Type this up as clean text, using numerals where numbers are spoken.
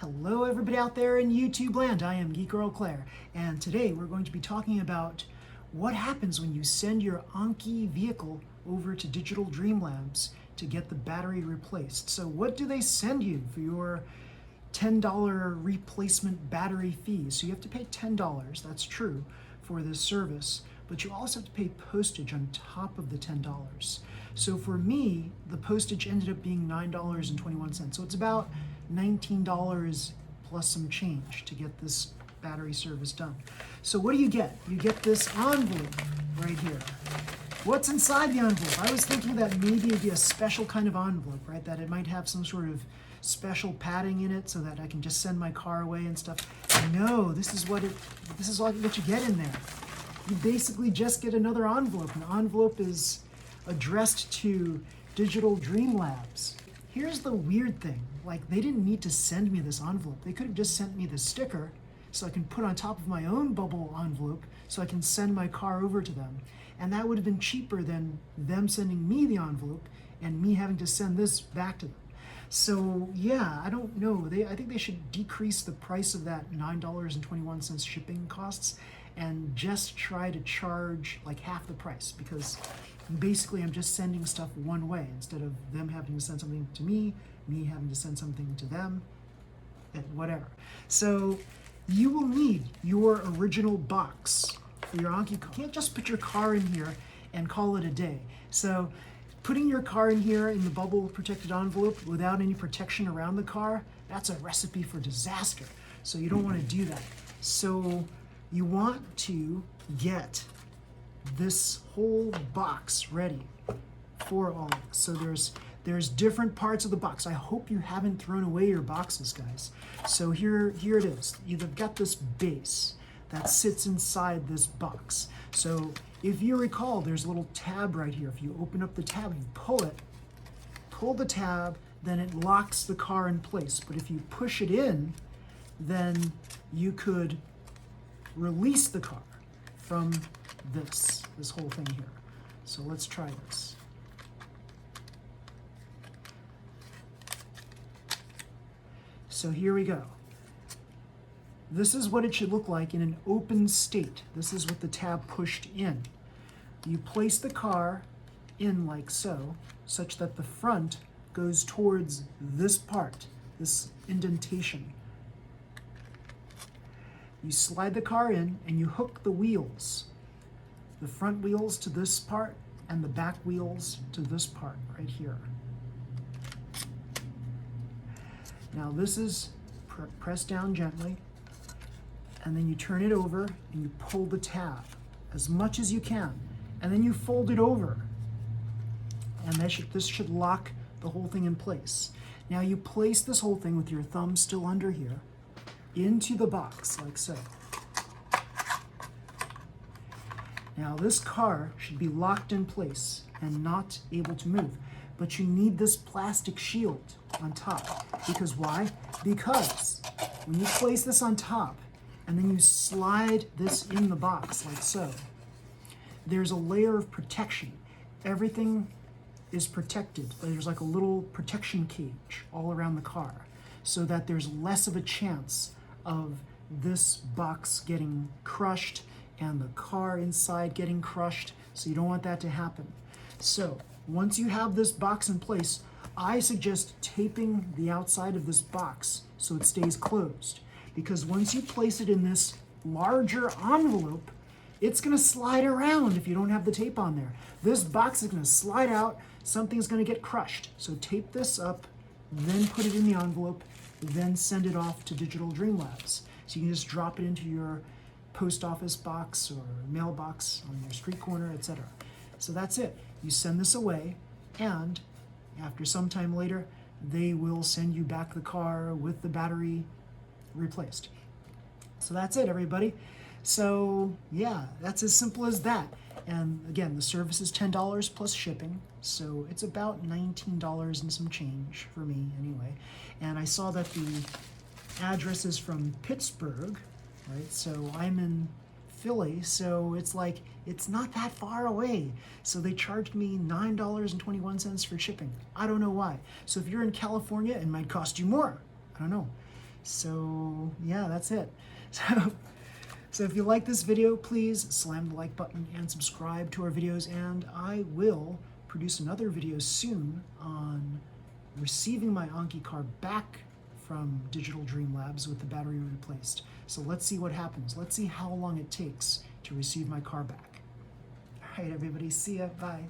Hello everybody out there in YouTube land, I am Geek Girl Claire, and today we're going to be talking about what happens when you send your Anki vehicle over to Digital Dream Labs to get the battery replaced. So what do they send you for your $10 replacement battery fee? So you have to pay $10, that's true, for this service, but you also have to pay postage on top of the $10. So for me, the postage ended up being $9.21. So it's about $19 plus some change to get this battery service done. So what do you get? You get this envelope right here. What's inside the envelope? I was thinking that maybe it'd be a special kind of envelope, right? That it might have some sort of special padding in it so that I can just send my car away and stuff. No, this is what you get in there. You basically just get another envelope. An envelope is addressed to Digital Dream Labs. Here's the weird thing, like they didn't need to send me this envelope. They could have just sent me the sticker so I can put on top of my own bubble envelope so I can send my car over to them. And that would have been cheaper than them sending me the envelope and me having to send this back to them. So yeah, I don't know. I think they should decrease the price of that $9.21 shipping costs and just try to charge like half the price, because basically I'm just sending stuff one way instead of them having to send something to me having to send something to them, and whatever. So you will need your original box for your Anki car. You can't just put your car in here and call it a day. So putting your car in here in the bubble protected envelope without any protection around the car, that's a recipe for disaster. So you don't want to do that. So you want to get this whole box ready for all of this. So there's different parts of the box. I hope you haven't thrown away your boxes, guys. So here it is. You've got this base that sits inside this box. So if you recall, there's a little tab right here. If you open up the tab, you pull the tab, then it locks the car in place. But if you push it in, then you could release the car from this whole thing here. So let's try this. So here we go. This is what it should look like in an open state. This is what the tab pushed in. You place the car in like so, such that the front goes towards this part, this indentation. You slide the car in and you hook the wheels, the front wheels to this part and the back wheels to this part right here. Now this is pressed down gently, and then you turn it over and you pull the tab as much as you can, and then you fold it over, and this should lock the whole thing in place. Now you place this whole thing with your thumb still under here into the box like so. Now this car should be locked in place and not able to move, but you need this plastic shield on top. Because why? Because when you place this on top and then you slide this in the box like so, there's a layer of protection. Everything is protected. There's like a little protection cage all around the car so that there's less of a chance of this box getting crushed and the car inside getting crushed. So you don't want that to happen. So once you have this box in place, I suggest taping the outside of this box so it stays closed. Because once you place it in this larger envelope, it's gonna slide around if you don't have the tape on there. This box is gonna slide out, something's gonna get crushed. So tape this up, then put it in the envelope, then send it off to Digital Dream Labs. So you can just drop it into your post office box or mailbox on your street corner, etc. So that's it. You send this away, and after some time later, they will send you back the car with the battery replaced. So that's it, everybody. So yeah, that's as simple as that. And again, the service is $10 plus shipping, so it's about $19 and some change for me anyway. And I saw that the address is from Pittsburgh, right? So I'm in Philly, so it's not that far away. So they charged me $9.21 for shipping. I don't know why. So if you're in California, it might cost you more. I don't know. So yeah, that's it. So if you like this video, please slam the like button and subscribe to our videos, and I will produce another video soon on receiving my Anki car back from Digital Dream Labs with the battery replaced. So let's see what happens. Let's see how long it takes to receive my car back. All right, everybody, see ya, bye.